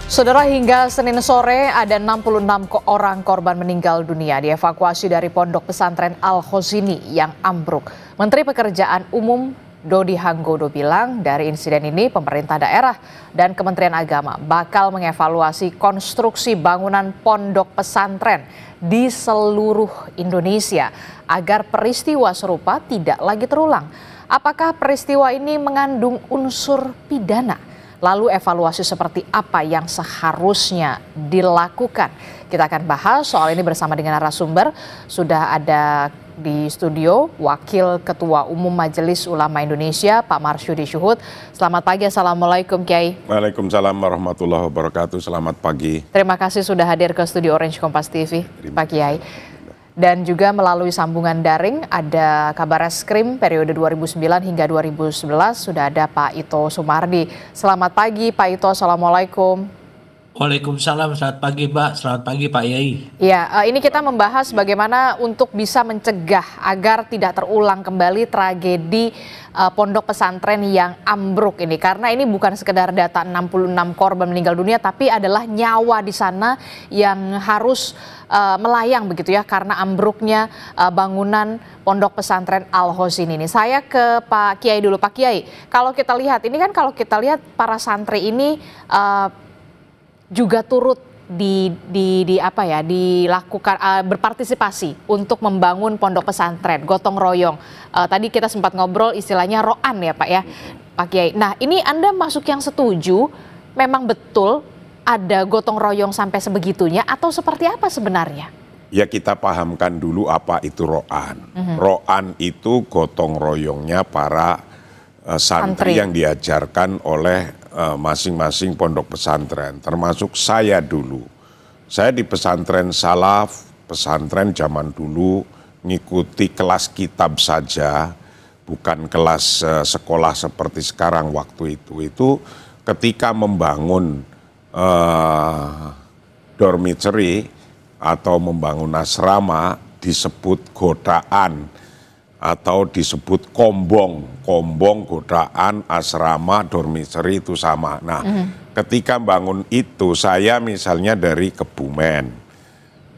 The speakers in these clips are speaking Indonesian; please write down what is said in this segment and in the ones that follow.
Saudara, hingga Senin sore ada 66 orang korban meninggal dunia dievakuasi dari pondok pesantren Al-Khozini yang ambruk. Menteri Pekerjaan Umum Dodi Hanggodo bilang dari insiden ini pemerintah daerah dan Kementerian Agama bakal mengevaluasi konstruksi bangunan pondok pesantren di seluruh Indonesia agar peristiwa serupa tidak lagi terulang. Apakah peristiwa ini mengandung unsur pidana? Lalu evaluasi seperti apa yang seharusnya dilakukan? Kita akan bahas soal ini bersama dengan narasumber. Sudah ada di studio Wakil Ketua Umum Majelis Ulama Indonesia, Pak Marsyudi Syuhud. Selamat pagi, Assalamualaikum Kiai. Waalaikumsalam warahmatullahi wabarakatuh, selamat pagi. Terima kasih sudah hadir ke studio Orange Kompas TV, Pak Kiai. Dan juga melalui sambungan daring ada Kabar Reskrim periode 2009 hingga 2011 sudah ada Pak Ito Sumardi. Selamat pagi Pak Ito, Assalamualaikum. Waalaikumsalam, selamat pagi Mbak, selamat pagi Pak Yai. Ya, ini kita membahas bagaimana untuk bisa mencegah agar tidak terulang kembali tragedi pondok pesantren yang ambruk ini. Karena ini bukan sekedar data 66 korban meninggal dunia, tapi adalah nyawa di sana yang harus melayang begitu ya, karena ambruknya bangunan pondok pesantren Al-Khozini ini. Saya ke Pak Kiai dulu. Pak Kiai, kalau kita lihat para santri ini juga turut dilakukan berpartisipasi untuk membangun pondok pesantren, gotong royong. Tadi kita sempat ngobrol istilahnya roan ya Pak ya, Pak Kiai. Nah, ini Anda masuk yang setuju memang betul ada gotong royong sampai sebegitunya atau seperti apa sebenarnya? Ya, kita pahamkan dulu apa itu roan. Roan itu gotong royongnya para santri yang diajarkan oleh masing-masing pondok pesantren, termasuk saya dulu. Saya di pesantren salaf, pesantren zaman dulu ngikuti kelas kitab saja, bukan kelas sekolah seperti sekarang waktu itu. Itu ketika membangun dormitory atau membangun asrama disebut godaan atau disebut kombong, godaan, asrama, dormitory itu sama. Nah, ketika bangun itu saya misalnya dari Kebumen,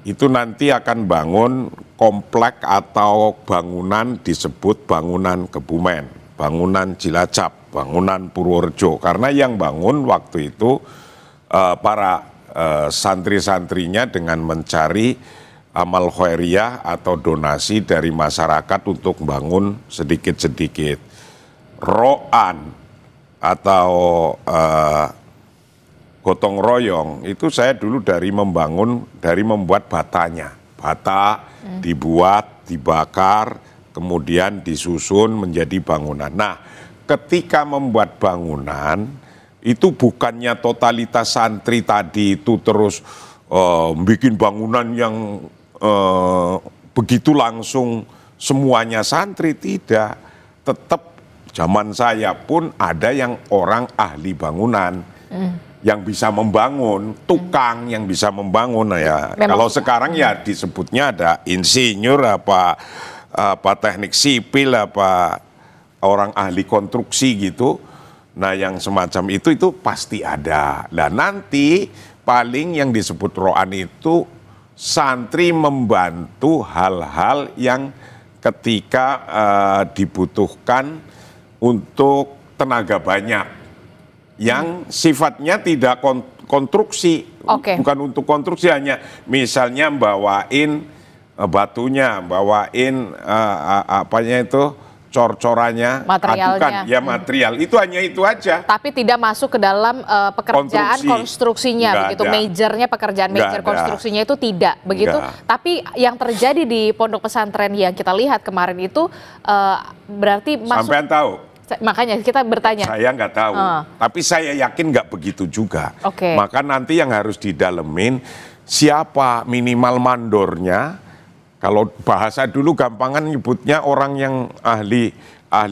itu nanti akan bangun komplek atau bangunan disebut bangunan Kebumen, bangunan Cilacap, bangunan Purworejo. Karena yang bangun waktu itu para santri-santrinya dengan mencari amal khairiyah atau donasi dari masyarakat untuk bangun sedikit-sedikit. Roan atau gotong royong itu saya dulu dari membuat batanya. Bata dibuat, dibakar, kemudian disusun menjadi bangunan. Nah, ketika membuat bangunan itu bukannya totalitas santri tadi itu terus bikin bangunan yang begitu langsung semuanya santri, tidak. Tetap zaman saya pun ada yang orang ahli bangunan yang bisa membangun, tukang yang bisa membangun ya. Kalau sekarang ya disebutnya ada insinyur apa teknik sipil apa orang ahli konstruksi gitu. Nah, yang semacam itu pasti ada. Nah, nanti paling yang disebut roan itu santri membantu hal-hal yang ketika dibutuhkan untuk tenaga banyak yang sifatnya tidak konstruksi, bukan untuk konstruksi, hanya misalnya bawain batunya, bawain apanya itu cor-corannya, materialnya, ya material itu hanya itu aja. Tapi tidak masuk ke dalam pekerjaan konstruksinya, begitu. Majornya pekerjaan major konstruksinya itu tidak begitu. Tapi yang terjadi di pondok pesantren yang kita lihat kemarin itu berarti masuk. Sampean tahu? Makanya kita bertanya. Saya nggak tahu, tapi saya yakin nggak begitu juga. Maka nanti yang harus didalemin siapa minimal mandornya. Kalau bahasa dulu gampangan nyebutnya orang yang ahli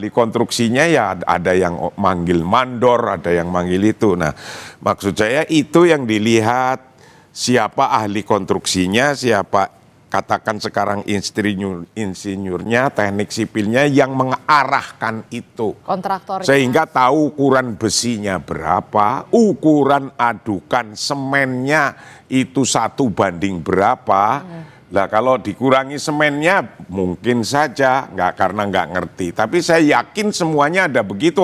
konstruksinya ya ada yang manggil mandor, ada yang manggil itu. Nah, maksud saya itu yang dilihat siapa ahli konstruksinya, siapa katakan sekarang insinyurnya, teknik sipilnya yang mengarahkan itu. Kontraktornya. Sehingga tahu ukuran besinya berapa, ukuran adukan semennya itu 1 banding berapa. Lah kalau dikurangi semennya mungkin saja karena nggak ngerti. Tapi saya yakin semuanya ada begitu.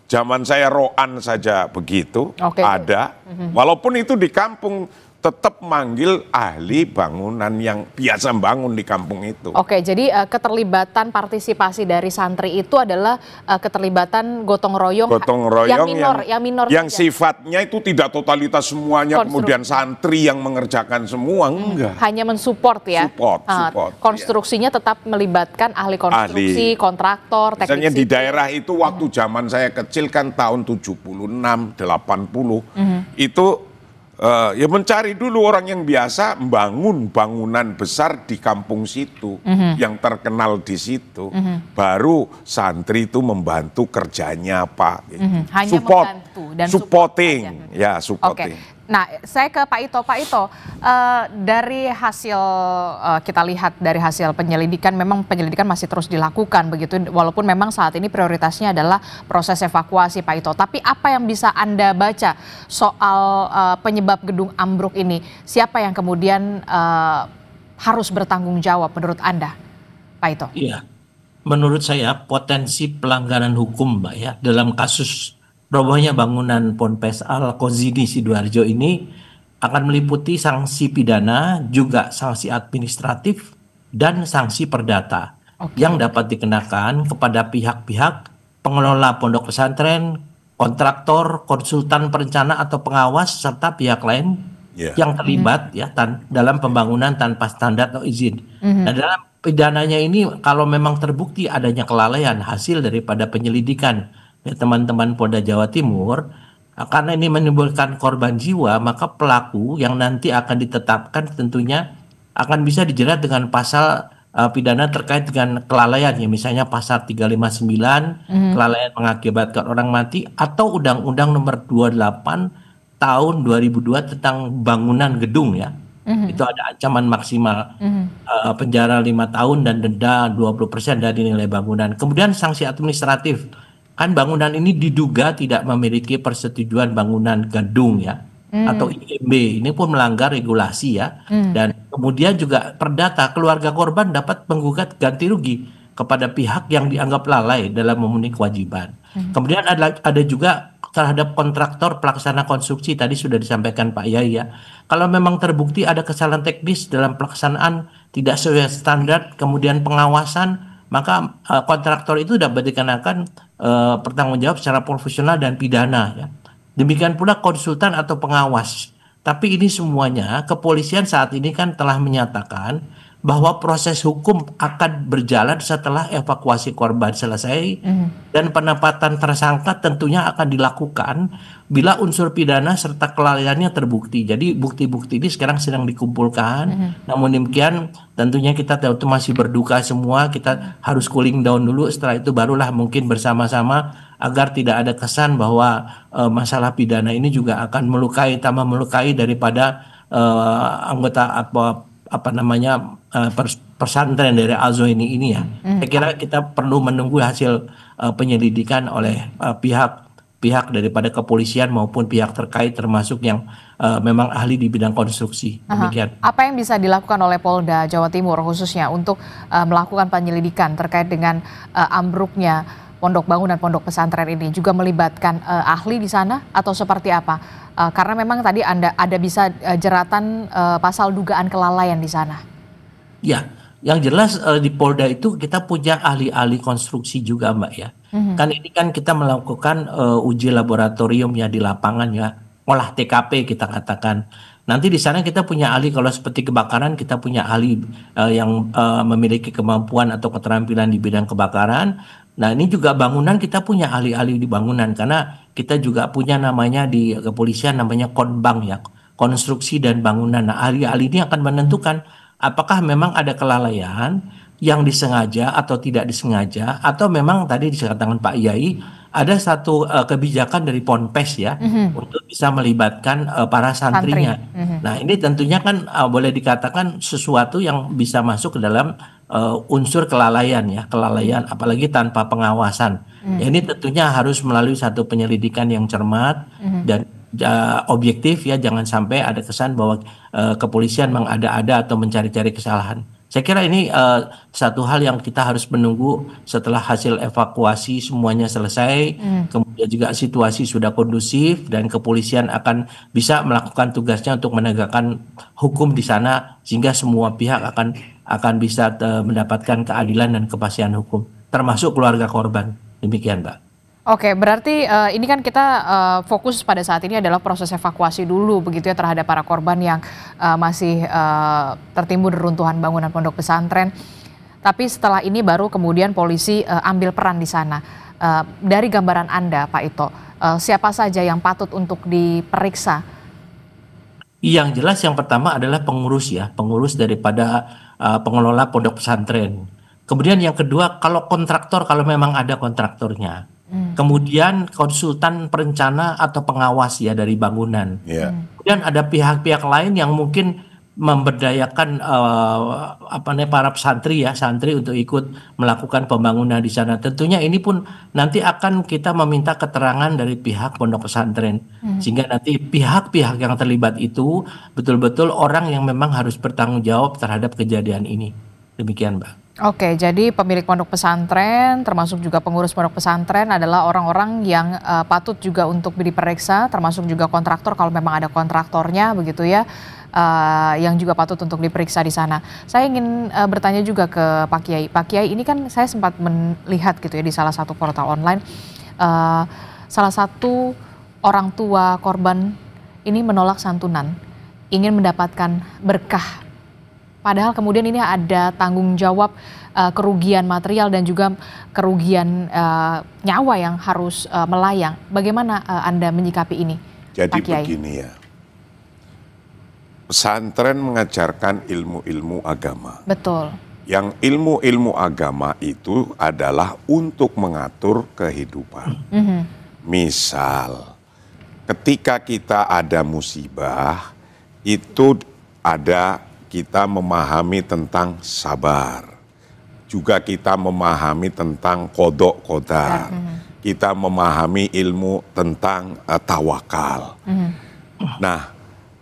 Zaman saya Roan saja begitu, ada. Walaupun itu di kampung, tetap manggil ahli bangunan yang biasa bangun di kampung itu. Oke, jadi keterlibatan partisipasi dari santri itu adalah keterlibatan gotong royong yang minor yang sifatnya itu tidak totalitas semuanya, kemudian santri yang mengerjakan semua, enggak. Hanya mensupport ya. Support. Konstruksinya tetap melibatkan ahli konstruksi, kontraktor, teknik misalnya di daerah itu waktu zaman saya kecil kan tahun 76, 80, itu ya mencari dulu orang yang biasa membangun bangunan besar di kampung situ, yang terkenal di situ, baru santri itu membantu kerjanya apa, hanya support, membantu dan supporting, ya supporting. Nah, saya ke Pak Ito. Pak Ito, dari hasil kita lihat dari hasil penyelidikan, memang penyelidikan masih terus dilakukan begitu, walaupun memang saat ini prioritasnya adalah proses evakuasi, Pak Ito. Tapi apa yang bisa Anda baca soal penyebab gedung ambruk ini? Siapa yang kemudian harus bertanggung jawab menurut Anda, Pak Ito? Iya, menurut saya potensi pelanggaran hukum, Mbak ya, dalam kasus robohnya bangunan Ponpes Al-Khozini Sidoarjo ini akan meliputi sanksi pidana, juga sanksi administratif, dan sanksi perdata yang dapat dikenakan kepada pihak-pihak pengelola pondok pesantren, kontraktor, konsultan perencana atau pengawas, serta pihak lain yang terlibat ya dalam pembangunan tanpa standar atau izin. Nah, dalam pidananya ini kalau memang terbukti adanya kelalaian hasil daripada penyelidikan teman-teman Polda Jawa Timur, karena ini menimbulkan korban jiwa, maka pelaku yang nanti akan ditetapkan tentunya akan bisa dijerat dengan pasal pidana terkait dengan kelalaian, ya misalnya pasal 359 kelalaian mengakibatkan orang mati, atau Undang-Undang Nomor 28 tahun 2002 tentang bangunan gedung ya. Itu ada ancaman maksimal penjara 5 tahun dan denda 20% dari nilai bangunan. Kemudian sanksi administratif. Kan bangunan ini diduga tidak memiliki persetujuan bangunan gedung ya, atau IMB, ini pun melanggar regulasi ya. Dan kemudian juga perdata, keluarga korban dapat menggugat ganti rugi kepada pihak yang dianggap lalai dalam memenuhi kewajiban. Kemudian ada juga terhadap kontraktor pelaksana konstruksi, tadi sudah disampaikan Pak Yai ya. Kalau memang terbukti ada kesalahan teknis dalam pelaksanaan tidak sesuai standar, kemudian pengawasan, maka kontraktor itu dapat dikenakan pertanggungjawab secara profesional dan pidana ya. Demikian pula konsultan atau pengawas. Tapi ini semuanya kepolisian saat ini kan telah menyatakan bahwa proses hukum akan berjalan setelah evakuasi korban selesai, dan penempatan tersangka tentunya akan dilakukan bila unsur pidana serta kelalaiannya terbukti. Jadi bukti-bukti ini sekarang sedang dikumpulkan. Namun demikian tentunya kita tentu masih berduka semua, kita harus cooling down dulu, setelah itu barulah mungkin bersama-sama agar tidak ada kesan bahwa masalah pidana ini juga akan melukai, tambah melukai daripada anggota pesantren dari Al-Khozini ini ya. Saya kira kita perlu menunggu hasil penyelidikan oleh pihak daripada kepolisian maupun pihak terkait, termasuk yang memang ahli di bidang konstruksi. Demikian. Apa yang bisa dilakukan oleh Polda Jawa Timur khususnya untuk melakukan penyelidikan terkait dengan ambruknya bangunan pondok pesantren ini, juga melibatkan ahli di sana atau seperti apa? Karena memang tadi ada bisa jeratan pasal dugaan kelalaian di sana. Ya, yang jelas di Polda itu kita punya ahli-ahli konstruksi juga, Mbak ya. Kan ini kan kita melakukan uji laboratorium ya di lapangan ya, olah TKP kita katakan. Nanti di sana kita punya ahli, kalau seperti kebakaran kita punya ahli yang memiliki kemampuan atau keterampilan di bidang kebakaran. Nah ini juga bangunan kita punya ahli-ahli di bangunan, karena kita juga punya namanya di kepolisian namanya konbang ya, konstruksi dan bangunan. Nah ahli-ahli ini akan menentukan apakah memang ada kelalaian yang disengaja atau tidak disengaja, atau memang tadi dikatakan Pak Yai ada satu kebijakan dari Ponpes ya untuk bisa melibatkan para santrinya. Nah, ini tentunya kan boleh dikatakan sesuatu yang bisa masuk ke dalam unsur kelalaian ya, kelalaian apalagi tanpa pengawasan. Ya, ini tentunya harus melalui satu penyelidikan yang cermat dan objektif ya, jangan sampai ada kesan bahwa kepolisian mengada-ada atau mencari-cari kesalahan. Saya kira ini satu hal yang kita harus menunggu setelah hasil evakuasi semuanya selesai, kemudian juga situasi sudah kondusif dan kepolisian akan bisa melakukan tugasnya untuk menegakkan hukum di sana sehingga semua pihak akan bisa mendapatkan keadilan dan kepastian hukum, termasuk keluarga korban. Demikian, Mbak. Oke, berarti ini kan kita fokus pada saat ini adalah proses evakuasi dulu begitu ya terhadap para korban yang masih tertimbun reruntuhan bangunan pondok pesantren. Tapi setelah ini baru kemudian polisi ambil peran di sana. Dari gambaran Anda, Pak Ito, siapa saja yang patut untuk diperiksa? Yang jelas yang pertama adalah pengurus ya, pengurus daripada pengelola pondok pesantren. Kemudian yang kedua, kalau kontraktor, kalau memang ada kontraktornya. Kemudian konsultan perencana atau pengawas ya dari bangunan. Kemudian ada pihak-pihak lain yang mungkin memberdayakan para santri untuk ikut melakukan pembangunan di sana. Tentunya ini pun nanti akan kita meminta keterangan dari pihak pondok pesantren, sehingga nanti pihak-pihak yang terlibat itu betul-betul orang yang memang harus bertanggung jawab terhadap kejadian ini. Demikian, Mbak. Oke, jadi pemilik pondok pesantren termasuk juga pengurus pondok pesantren adalah orang-orang yang patut juga untuk diperiksa, termasuk juga kontraktor kalau memang ada kontraktornya begitu ya, yang juga patut untuk diperiksa di sana. Saya ingin bertanya juga ke Pak Kiai. Pak Kiai, ini kan saya sempat melihat gitu ya di salah satu portal online, salah satu orang tua korban ini menolak santunan, ingin mendapatkan berkah. Padahal kemudian ini ada tanggung jawab kerugian material dan juga kerugian nyawa yang harus melayang. Bagaimana Anda menyikapi ini, Jadi Pak Kiai? begini ya, pesantren mengajarkan ilmu-ilmu agama. Betul. Yang ilmu-ilmu agama itu adalah untuk mengatur kehidupan. Misal, ketika kita ada musibah, itu ada kita memahami tentang sabar. Juga kita memahami tentang kodok qadar. Kita memahami ilmu tentang tawakal. Nah,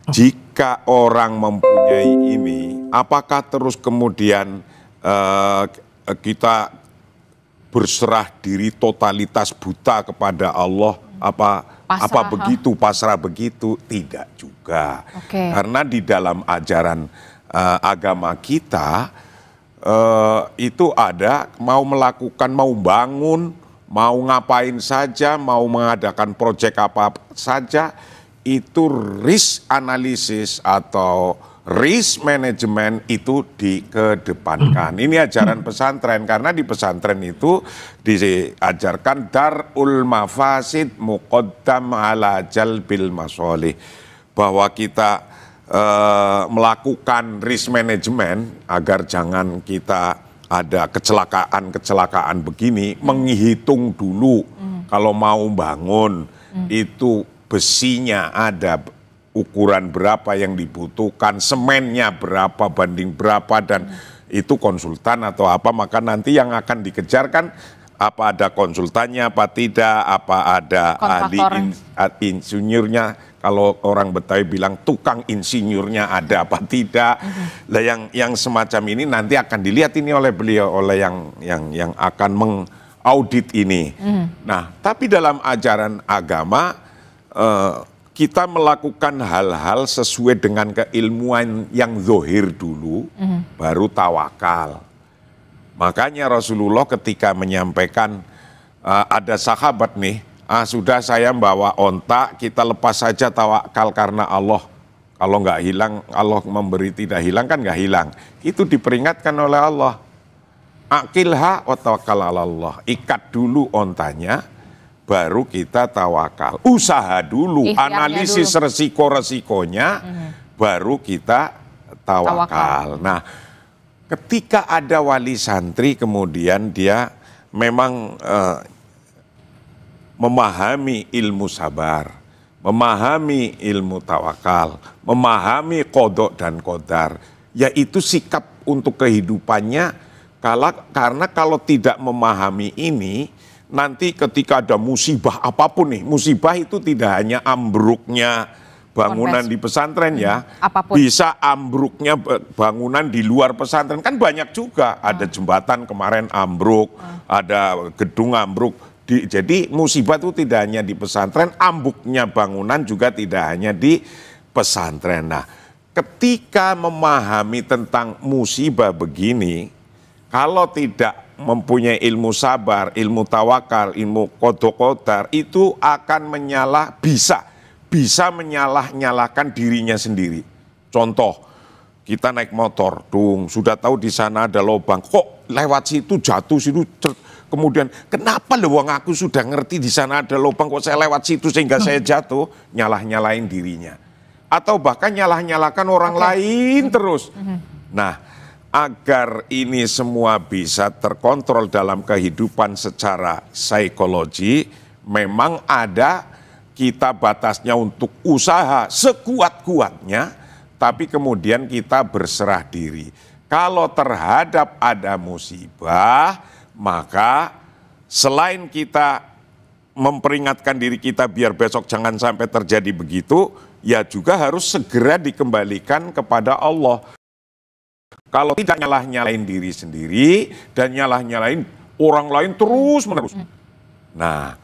jika orang mempunyai ini, apakah terus kemudian kita berserah diri totalitas buta kepada Allah? Apa begitu, pasrah begitu? Tidak juga. Karena di dalam ajaran agama kita itu ada mau melakukan, mau bangun, mau ngapain saja, mau mengadakan proyek apa saja, itu risk analysis atau risk management itu dikedepankan. Ini ajaran pesantren, karena di pesantren itu diajarkan darul mafasid muqaddam ala jalbil masolih, bahwa kita melakukan risk management agar jangan kita ada kecelakaan begini, menghitung dulu kalau mau bangun itu besinya ada ukuran berapa yang dibutuhkan, semennya berapa banding berapa, dan itu konsultan atau apa, maka nanti yang akan dikejarkan apa ada konsultannya apa tidak, apa ada ahli insinyurnya, kalau orang Betawi bilang tukang insinyurnya ada apa tidak. Lah yang semacam ini nanti akan dilihat ini oleh beliau, oleh yang akan mengaudit ini. Nah, tapi dalam ajaran agama kita melakukan hal-hal sesuai dengan keilmuan yang zohir dulu, baru tawakal. Makanya Rasulullah ketika menyampaikan ada sahabat nih, sudah saya bawa onta, kita lepas saja tawakal karena Allah. Kalau nggak hilang, Allah memberi tidak hilang kan nggak hilang. Itu diperingatkan oleh Allah. Aqilha wa tawakkal ala Allah. Ikat dulu ontanya, baru kita tawakal. Usaha dulu, analisis resiko-resikonya, baru kita tawakal. Nah, ketika ada wali santri kemudian dia memang memahami ilmu sabar, memahami ilmu tawakal, memahami qadha dan qadar, yaitu sikap untuk kehidupannya. Karena kalau tidak memahami ini, nanti ketika ada musibah apapun nih, musibah itu tidak hanya ambruknya bangunan di pesantren ya, apapun. Bisa ambruknya bangunan di luar pesantren, kan banyak juga, ada jembatan kemarin ambruk, ada gedung ambruk. Jadi musibah itu tidak hanya di pesantren, ambruknya bangunan juga tidak hanya di pesantren. Nah, ketika memahami tentang musibah begini, kalau tidak mempunyai ilmu sabar, ilmu tawakal, ilmu qadha qadar, itu akan bisa menyalah-nyalahkan dirinya sendiri. Contoh, kita naik motor, sudah tahu di sana ada lubang, kok lewat situ jatuh situ, kemudian kenapa lewang aku sudah ngerti di sana ada lubang, kok saya lewat situ sehingga saya jatuh, nyalah-nyalahin dirinya. Atau bahkan nyalah-nyalahkan orang lain terus. Nah, agar ini semua bisa terkontrol dalam kehidupan secara psikologi, memang ada kita batasnya untuk usaha sekuat-kuatnya, tapi kemudian kita berserah diri. Kalau terhadap ada musibah, maka selain kita memperingatkan diri kita biar besok jangan sampai terjadi begitu, ya juga harus segera dikembalikan kepada Allah. Kalau tidak nyalah-nyalain diri sendiri dan nyalah-nyalain orang lain terus-menerus. Nah,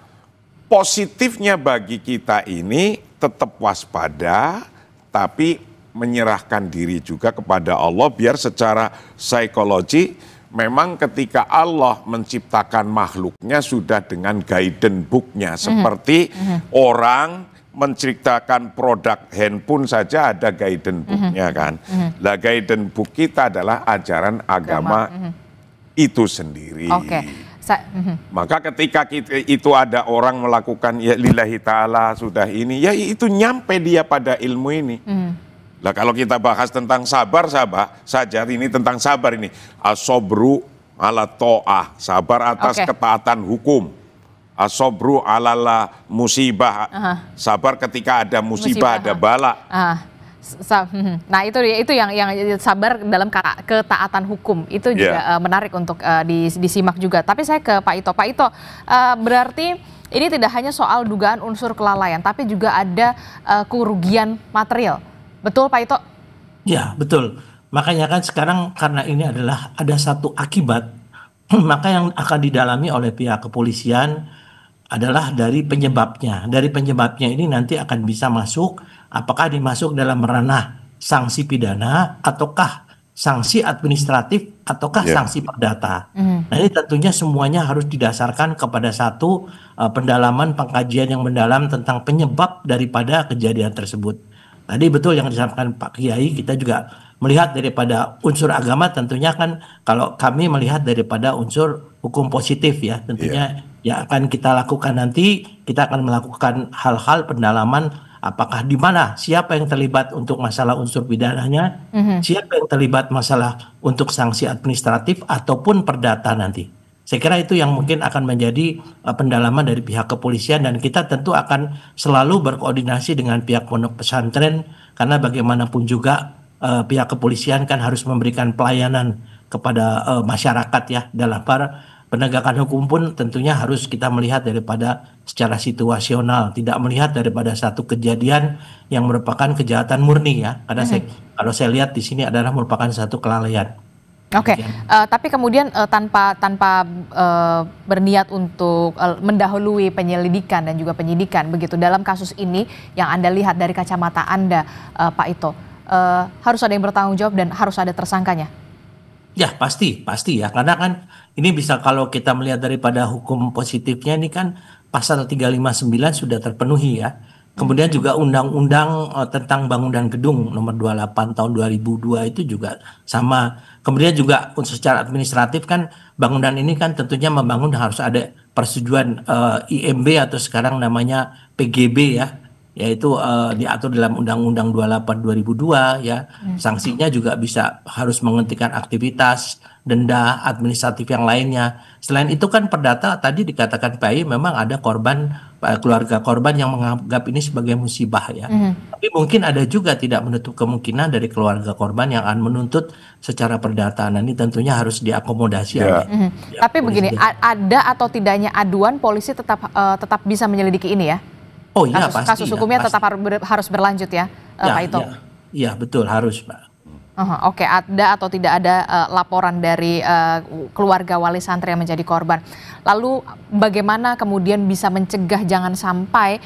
positifnya bagi kita ini tetap waspada, tapi menyerahkan diri juga kepada Allah biar secara psikologi memang ketika Allah menciptakan makhluknya sudah dengan guidance book-nya. Seperti orang menciptakan produk handphone saja ada guidance book-nya kan. Lah guidance book kita adalah ajaran agama itu sendiri. Maka ketika itu ada orang melakukan ya lillahi ta'ala sudah ini, ya itu nyampe dia pada ilmu ini. Lah kalau kita bahas tentang sabar saja ini tentang sabar ini. As-sabru ala ta'ah, sabar atas ketaatan hukum. As-sabru ala musibah, sabar ketika ada musibah, ada bala. Nah itu yang sabar dalam ketaatan hukum itu juga menarik untuk disimak juga. Tapi saya ke Pak Ito. Pak Ito, berarti ini tidak hanya soal dugaan unsur kelalaian, tapi juga ada kerugian material. Betul Pak Ito? Ya betul. Makanya kan sekarang karena ini adalah ada satu akibat, maka yang akan didalami oleh pihak kepolisian adalah dari penyebabnya. Dari penyebabnya ini nanti akan bisa masuk, apakah dimasuk dalam ranah sanksi pidana, ataukah sanksi administratif, ataukah sanksi perdata. Nah ini tentunya semuanya harus didasarkan kepada satu pendalaman pengkajian yang mendalam tentang penyebab daripada kejadian tersebut. Tadi betul yang disampaikan Pak Kiai, kita juga melihat daripada unsur agama tentunya kan kalau kami melihat daripada unsur hukum positif ya tentunya yang akan kita lakukan nanti, kita akan melakukan hal-hal pendalaman apakah di mana siapa yang terlibat untuk masalah unsur pidananya, siapa yang terlibat masalah untuk sanksi administratif ataupun perdata nanti. Saya kira itu yang mungkin akan menjadi pendalaman dari pihak kepolisian dan kita tentu akan selalu berkoordinasi dengan pihak pondok pesantren karena bagaimanapun juga pihak kepolisian kan harus memberikan pelayanan kepada masyarakat ya dalam penegakan hukum pun tentunya harus kita melihat daripada secara situasional, tidak melihat daripada satu kejadian yang merupakan kejahatan murni ya. Karena kalau saya lihat di sini adalah merupakan satu kelalaian. Tapi kemudian tanpa berniat untuk mendahului penyelidikan dan juga penyidikan begitu dalam kasus ini yang Anda lihat dari kacamata Anda, Pak Ito, harus ada yang bertanggung jawab dan harus ada tersangkanya. Ya pasti ya karena kan ini bisa kalau kita melihat daripada hukum positifnya ini kan pasal 359 sudah terpenuhi ya. Kemudian juga undang-undang tentang bangunan gedung nomor 28 tahun 2002 itu juga sama. Kemudian juga secara administratif kan bangunan ini kan tentunya membangun harus ada persetujuan IMB atau sekarang namanya PGB ya. Yaitu diatur dalam Undang-Undang 28 2002 ya. Sanksinya juga bisa harus menghentikan aktivitas, denda administratif yang lainnya. Selain itu kan perdata tadi dikatakan PAI memang ada korban keluarga korban yang menganggap ini sebagai musibah ya. Tapi mungkin ada juga tidak menutup kemungkinan dari keluarga korban yang akan menuntut secara perdata. Nah, ini tentunya harus diakomodasi oleh Tapi begini, ada atau tidaknya aduan, polisi tetap bisa menyelidiki ini ya? Oh iya, Kasus pasti hukumnya ya, tetap harus berlanjut ya, Pak Ito? Iya, betul, harus, Pak. Oke, ada atau tidak ada laporan dari keluarga wali santri yang menjadi korban. Lalu bagaimana kemudian bisa mencegah jangan sampai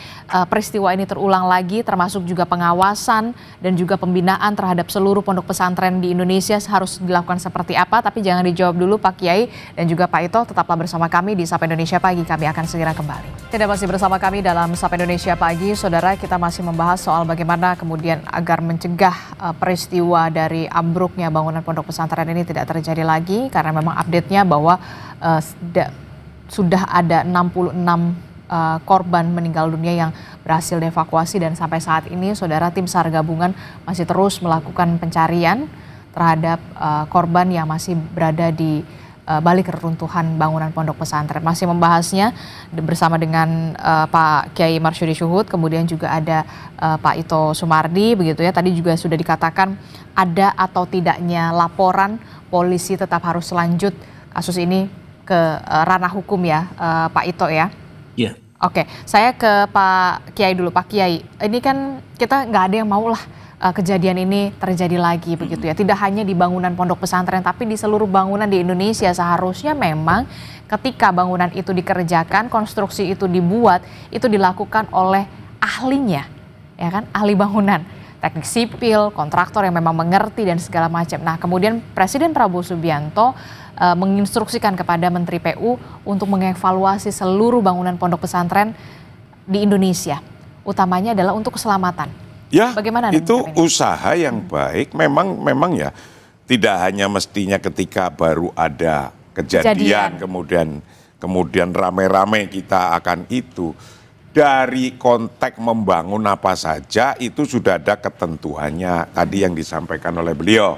peristiwa ini terulang lagi, termasuk juga pengawasan dan juga pembinaan terhadap seluruh pondok pesantren di Indonesia harus dilakukan seperti apa? Tapi jangan dijawab dulu Pak Kiai dan juga Pak Ito, tetaplah bersama kami di Sapa Indonesia Pagi, kami akan segera kembali. Tidak, masih bersama kami dalam Sapa Indonesia Pagi, saudara, kita masih membahas soal bagaimana kemudian agar mencegah peristiwa dari ambruknya bangunan pondok pesantren ini tidak terjadi lagi, karena memang update-nya bahwa sudah ada 66 korban meninggal dunia yang berhasil dievakuasi, dan sampai saat ini saudara, tim SAR gabungan masih terus melakukan pencarian terhadap korban yang masih berada di balik reruntuhan bangunan pondok pesantren. Masih membahasnya bersama dengan Pak Kiai Marsudi Syuhud, kemudian juga ada Pak Ito Sumardi, begitu ya. Tadi juga sudah dikatakan ada atau tidaknya laporan, polisi tetap harus lanjut kasus ini ke ranah hukum ya, Pak Ito ya. Iya. Oke, saya ke Pak Kiai dulu. Pak Kiai, ini kan kita nggak ada yang mau lah kejadian ini terjadi lagi, begitu ya. Tidak hanya di bangunan pondok pesantren, tapi di seluruh bangunan di Indonesia. Seharusnya memang ketika bangunan itu dikerjakan, konstruksi itu dibuat, itu dilakukan oleh ahlinya, ya kan, ahli bangunan, teknik sipil, kontraktor yang memang mengerti dan segala macam. Nah, kemudian Presiden Prabowo Subianto menginstruksikan kepada Menteri PU untuk mengevaluasi seluruh bangunan pondok pesantren di Indonesia, utamanya adalah untuk keselamatan. Ya, bagaimana itu usaha yang baik. Memang ya, tidak hanya mestinya ketika baru ada kejadian. kemudian rame-rame kita akan itu. Dari konteks membangun apa saja itu sudah ada ketentuannya tadi yang disampaikan oleh beliau.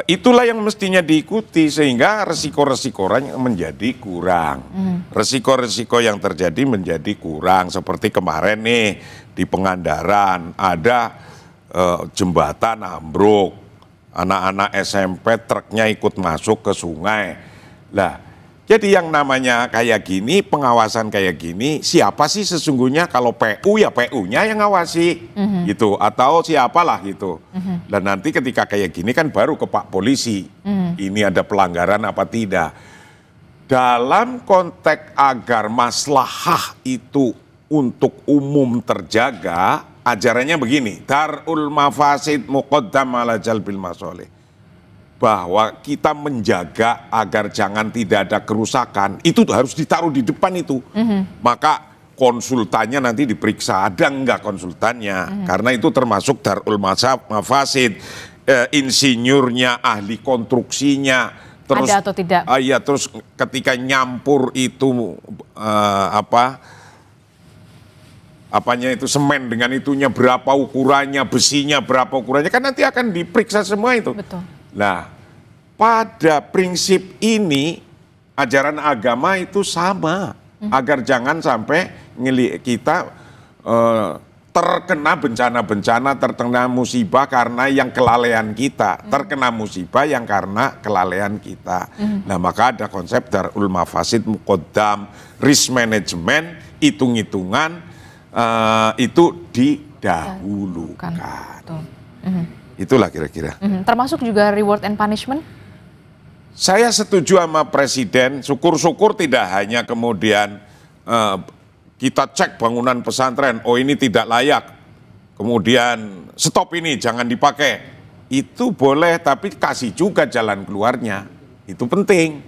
Itulah yang mestinya diikuti sehingga resiko-resiko menjadi kurang. Resiko-resiko yang terjadi menjadi kurang. Seperti kemarin nih di Pangandaran ada jembatan ambruk. Anak-anak SMP truknya ikut masuk ke sungai. Lah, jadi yang namanya kayak gini, pengawasan kayak gini, siapa sih sesungguhnya? Kalau PU ya PU-nya yang ngawasi gitu, atau siapalah gitu. Dan nanti ketika kayak gini kan baru ke Pak Polisi, ini ada pelanggaran apa tidak. Dalam konteks agar maslahah itu untuk umum terjaga, ajarannya begini, darul mafasid muqaddam ala jalbil masoleh. Bahwa kita menjaga agar jangan tidak ada kerusakan, itu harus ditaruh di depan itu. Maka konsultannya nanti diperiksa, ada enggak konsultannya. Karena itu termasuk darul mafasid, insinyurnya, ahli konstruksinya. Terus, ada atau tidak? Iya, terus ketika nyampur itu apanya itu semen dengan itunya berapa ukurannya, besinya berapa ukurannya, kan nanti akan diperiksa semua itu. Betul. Nah, pada prinsip ini ajaran agama itu sama, agar jangan sampai kita terkena bencana-bencana, terkena musibah karena yang kelalaian kita, terkena musibah yang karena kelalaian kita. Nah, maka ada konsep darul mafasid muqaddam, risk management, hitung-hitungan itu didahulukan. Itulah kira-kira. Termasuk juga reward and punishment? Saya setuju sama Presiden, syukur-syukur tidak hanya kemudian kita cek bangunan pesantren, oh ini tidak layak, kemudian stop ini, jangan dipakai. Itu boleh, tapi kasih juga jalan keluarnya. Itu penting.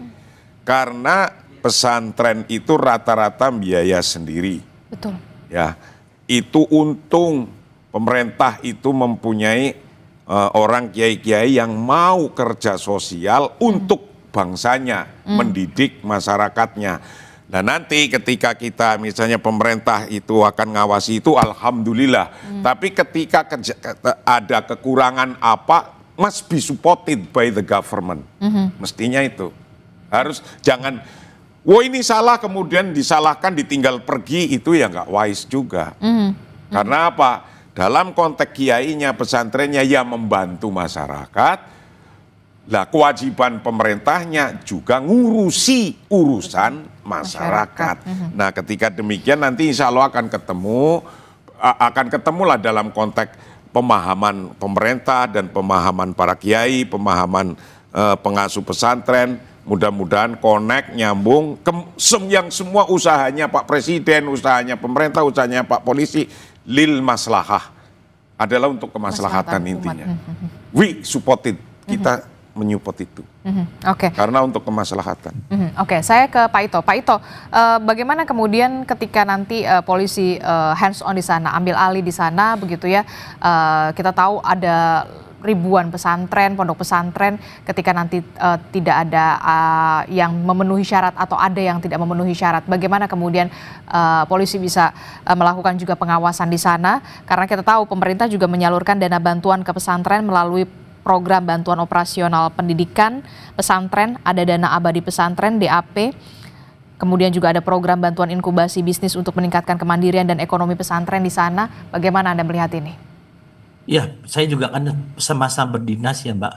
Karena pesantren itu rata-rata biaya sendiri. Betul. Ya, itu untung pemerintah itu mempunyai orang kiai-kiai yang mau kerja sosial untuk bangsanya, mendidik masyarakatnya. Nah, nanti ketika kita misalnya pemerintah itu akan ngawasi itu, alhamdulillah. Tapi ketika ada kekurangan apa, must be supported by the government. Mestinya itu. Harus jangan Wah ini salah kemudian disalahkan ditinggal pergi itu ya nggak wise juga. Karena apa? Dalam konteks kiainya pesantrennya yang membantu masyarakat, lah kewajiban pemerintahnya juga ngurusi urusan masyarakat. Nah ketika demikian nanti insya Allah akan ketemulah dalam konteks pemahaman pemerintah dan pemahaman para kiai, pemahaman pengasuh pesantren. Mudah-mudahan connect, nyambung, yang semua usahanya Pak Presiden, usahanya pemerintah, usahanya Pak Polisi, lil maslahah, adalah untuk kemaslahatan intinya. We support it, kita menyupport itu. Oke. Karena untuk kemaslahatan. Oke, saya ke Pak Ito. Pak Ito, bagaimana kemudian ketika nanti polisi hands on di sana, ambil alih di sana, begitu ya? Kita tahu ada ribuan pesantren, pondok pesantren, ketika nanti tidak ada yang memenuhi syarat atau ada yang tidak memenuhi syarat, bagaimana kemudian polisi bisa melakukan juga pengawasan di sana? Karena kita tahu pemerintah juga menyalurkan dana bantuan ke pesantren melalui program bantuan operasional pendidikan pesantren, ada dana abadi pesantren DAP, kemudian juga ada program bantuan inkubasi bisnis untuk meningkatkan kemandirian dan ekonomi pesantren di sana. Bagaimana Anda melihat ini? Ya, saya juga kan semasa berdinas ya Mbak.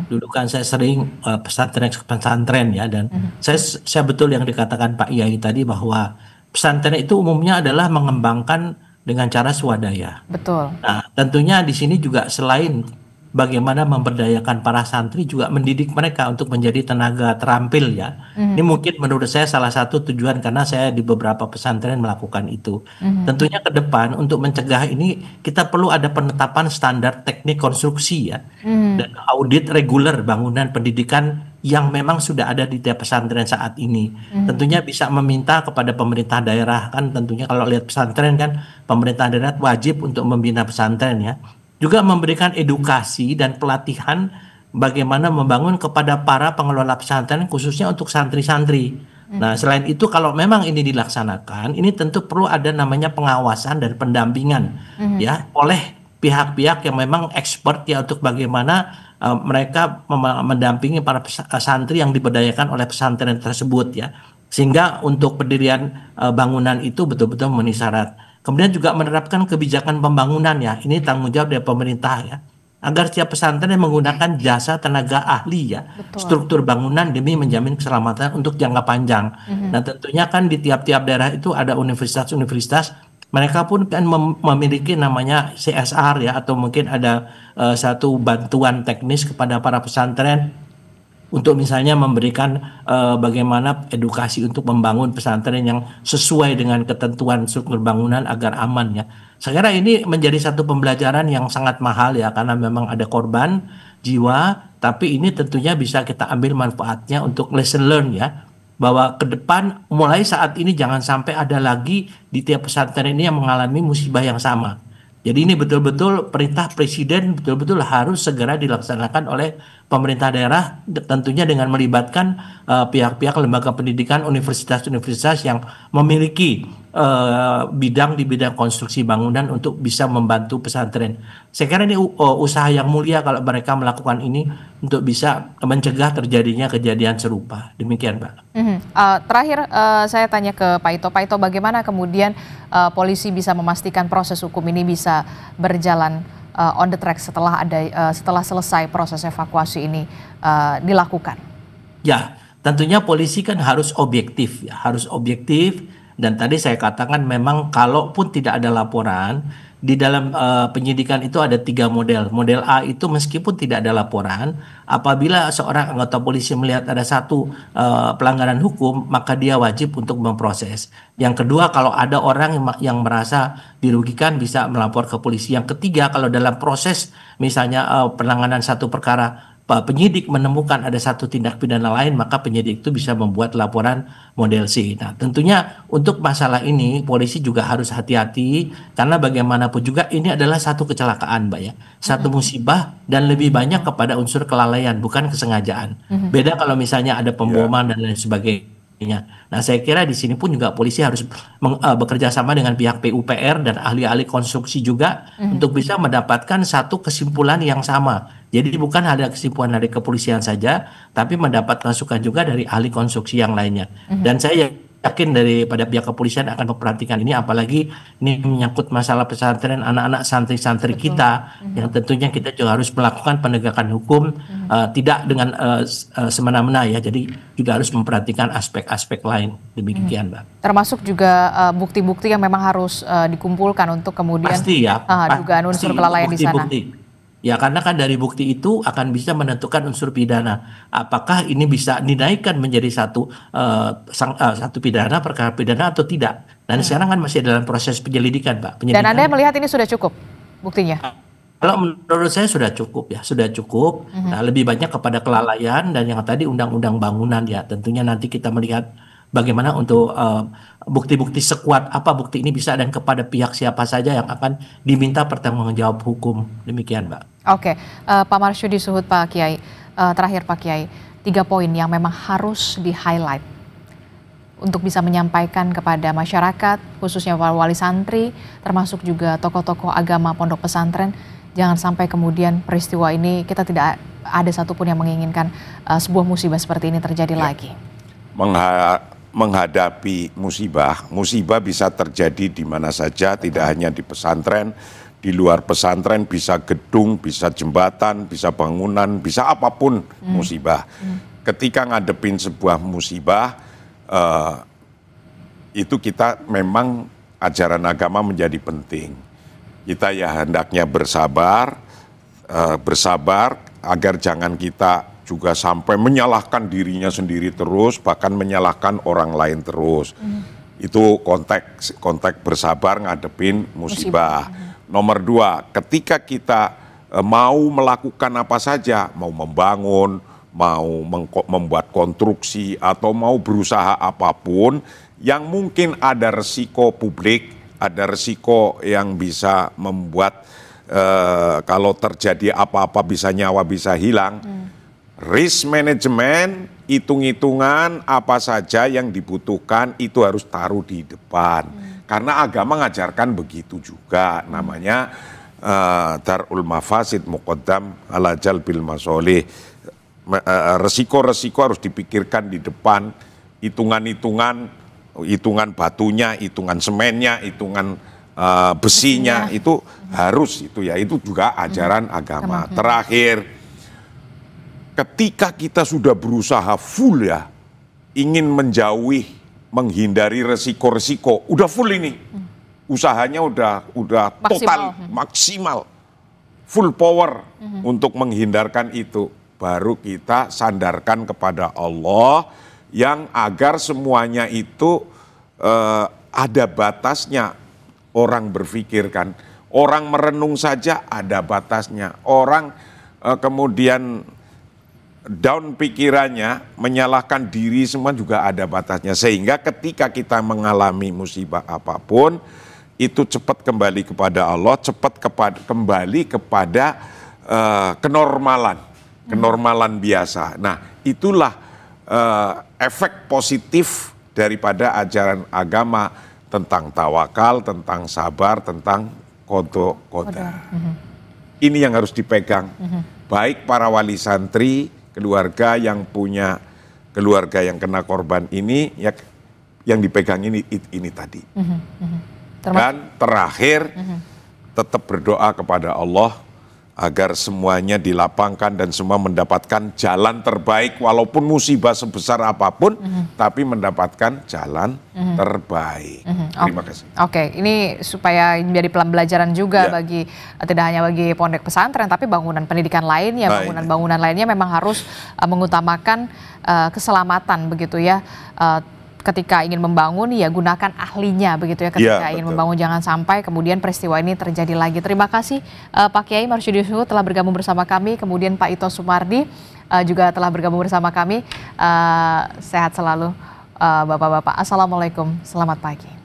Dulu kan saya sering pesantren ya, dan saya betul yang dikatakan Pak Yai tadi bahwa pesantren itu umumnya adalah mengembangkan dengan cara swadaya. Betul. Nah, tentunya di sini juga selain bagaimana memberdayakan para santri, juga mendidik mereka untuk menjadi tenaga terampil ya. Ini mungkin menurut saya salah satu tujuan, karena saya di beberapa pesantren melakukan itu. Tentunya ke depan untuk mencegah ini kita perlu ada penetapan standar teknik konstruksi ya, dan audit reguler bangunan pendidikan yang memang sudah ada di tiap pesantren saat ini. Tentunya bisa meminta kepada pemerintah daerah, kan tentunya kalau lihat pesantren kan pemerintah daerah wajib untuk membina pesantren ya. Juga memberikan edukasi dan pelatihan bagaimana membangun kepada para pengelola pesantren, khususnya untuk santri-santri. Nah, selain itu kalau memang ini dilaksanakan, ini tentu perlu ada namanya pengawasan dan pendampingan ya oleh pihak-pihak yang memang expert ya, untuk bagaimana mereka mendampingi para santri yang diberdayakan oleh pesantren tersebut ya. Sehingga untuk pendirian bangunan itu betul-betul memenuhi syarat. Kemudian juga menerapkan kebijakan pembangunan ya, ini tanggung jawab dari pemerintah ya, agar setiap pesantren menggunakan jasa tenaga ahli ya, struktur bangunan demi menjamin keselamatan untuk jangka panjang. Nah tentunya kan di tiap-tiap daerah itu ada universitas-universitas, mereka pun kan memiliki namanya CSR ya, atau mungkin ada satu bantuan teknis kepada para pesantren untuk misalnya memberikan bagaimana edukasi untuk membangun pesantren yang sesuai dengan ketentuan struktur bangunan agar aman ya. Saya kira ini menjadi satu pembelajaran yang sangat mahal ya, karena memang ada korban jiwa, tapi ini tentunya bisa kita ambil manfaatnya untuk lesson learn ya, bahwa ke depan mulai saat ini jangan sampai ada lagi di tiap pesantren ini yang mengalami musibah yang sama. Jadi ini betul-betul perintah Presiden betul-betul harus segera dilaksanakan oleh pemerintah daerah, tentunya dengan melibatkan pihak-pihak lembaga pendidikan, universitas-universitas yang memiliki bidang di bidang konstruksi bangunan untuk bisa membantu pesantren. Saya kira ini usaha yang mulia kalau mereka melakukan ini untuk bisa mencegah terjadinya kejadian serupa. Demikian Pak. Terakhir saya tanya ke Pak Ito. Pak Ito, bagaimana kemudian polisi bisa memastikan proses hukum ini bisa berjalan on the track setelah selesai proses evakuasi ini dilakukan? Ya, tentunya polisi kan harus objektif ya, harus objektif. Dan tadi saya katakan memang kalaupun tidak ada laporan, di dalam penyidikan itu ada 3 model. Model A itu meskipun tidak ada laporan, apabila seorang anggota polisi melihat ada satu pelanggaran hukum, maka dia wajib untuk memproses. Yang kedua, kalau ada orang yang merasa dirugikan bisa melapor ke polisi. Yang ketiga, kalau dalam proses misalnya penanganan satu perkara, penyidik menemukan ada satu tindak pidana lain, maka penyidik itu bisa membuat laporan model C. Nah, tentunya untuk masalah ini polisi juga harus hati-hati, karena bagaimanapun juga ini adalah satu kecelakaan, Mbak ya. Satu musibah, dan lebih banyak kepada unsur kelalaian, bukan kesengajaan. Beda kalau misalnya ada pemboman dan lain sebagainya. Nah, saya kira di sini pun juga polisi harus bekerja sama dengan pihak PUPR dan ahli-ahli konstruksi juga untuk bisa mendapatkan satu kesimpulan yang sama. Jadi bukan hanya kesimpulan dari kepolisian saja, tapi mendapat masukan juga dari ahli konstruksi yang lainnya. Dan saya yakin daripada pihak kepolisian akan memperhatikan ini, apalagi ini menyangkut masalah pesantren, anak-anak santri-santri kita, yang tentunya kita juga harus melakukan penegakan hukum tidak dengan semena-mena ya, jadi juga harus memperhatikan aspek-aspek lain, demikian Mbak. Termasuk juga bukti-bukti yang memang harus dikumpulkan untuk kemudian Pasti ya, dugaan unsur kelalaian di sana. Ya, karena kan dari bukti itu akan bisa menentukan unsur pidana. Apakah ini bisa dinaikkan menjadi satu pidana, perkara pidana atau tidak. Dan sekarang kan masih dalam proses penyelidikan, Pak. Dan Anda melihat ini sudah cukup buktinya? Kalau menurut saya sudah cukup ya, sudah cukup. Nah, lebih banyak kepada kelalaian dan yang tadi undang-undang bangunan ya. Tentunya nanti kita melihat bagaimana untuk bukti-bukti sekuat apa bukti ini bisa dan kepada pihak siapa saja yang akan diminta pertanggungjawab hukum. Demikian, Mbak. Oke, Pak Marsudi Suhud, Pak Kiai. Terakhir Pak Kiai, 3 poin yang memang harus di-highlight untuk bisa menyampaikan kepada masyarakat, khususnya para wali santri, termasuk juga tokoh-tokoh agama pondok pesantren, jangan sampai kemudian peristiwa ini kita tidak ada satupun yang menginginkan sebuah musibah seperti ini terjadi lagi. Menghadapi musibah bisa terjadi di mana saja, tidak hanya di pesantren, di luar pesantren, bisa gedung, bisa jembatan, bisa bangunan, bisa apapun musibah. Ketika ngadepin sebuah musibah, itu kita memang ajaran agama menjadi penting. Kita ya hendaknya bersabar agar jangan kita juga sampai menyalahkan dirinya sendiri terus, bahkan menyalahkan orang lain terus. Itu konteks bersabar ngadepin musibah. Nomor 2, ketika kita mau melakukan apa saja, mau membangun, mau membuat konstruksi, atau mau berusaha apapun, yang mungkin ada resiko publik, ada resiko yang bisa membuat kalau terjadi apa-apa bisa nyawa bisa hilang. Risk management, hitung-hitungan apa saja yang dibutuhkan itu harus taruh di depan. Karena agama ngajarkan begitu juga, namanya darul mafasid muqaddam ala jalbil masolih. Resiko-resiko harus dipikirkan di depan, hitungan batunya, hitungan semennya, hitungan besinya, itu harus itu juga ajaran agama. Terakhir, ketika kita sudah berusaha full ya, ingin menghindari resiko-resiko, udah full ini, usahanya udah total, maksimal, full power untuk menghindarkan itu, baru kita sandarkan kepada Allah yang agar semuanya itu ada batasnya. Orang berpikir kan, orang merenung saja ada batasnya, orang kemudian down pikirannya, menyalahkan diri semua juga ada batasnya. Sehingga ketika kita mengalami musibah apapun, itu cepat kembali kepada Allah, cepat kembali kepada kenormalan biasa. Nah, itulah efek positif daripada ajaran agama tentang tawakal, tentang sabar, tentang qada. Ini yang harus dipegang. Baik para wali santri, keluarga yang punya keluarga yang kena korban ini, ya yang dipegang ini tadi. Dan terakhir, tetap berdoa kepada Allah agar semuanya dilapangkan dan semua mendapatkan jalan terbaik, walaupun musibah sebesar apapun, tapi mendapatkan jalan terbaik. Terima kasih. Oke, ini supaya menjadi pembelajaran juga bagi tidak hanya bagi pondok pesantren, tapi bangunan pendidikan lainnya, bangunan-bangunan lainnya memang harus mengutamakan keselamatan begitu ya. Ketika ingin membangun ya gunakan ahlinya begitu ya, ketika ingin membangun jangan sampai kemudian peristiwa ini terjadi lagi. Terima kasih Pak Kiai Marsudi Suhud telah bergabung bersama kami, kemudian Pak Ito Sumardi juga telah bergabung bersama kami. Sehat selalu Bapak-bapak. Assalamualaikum, selamat pagi.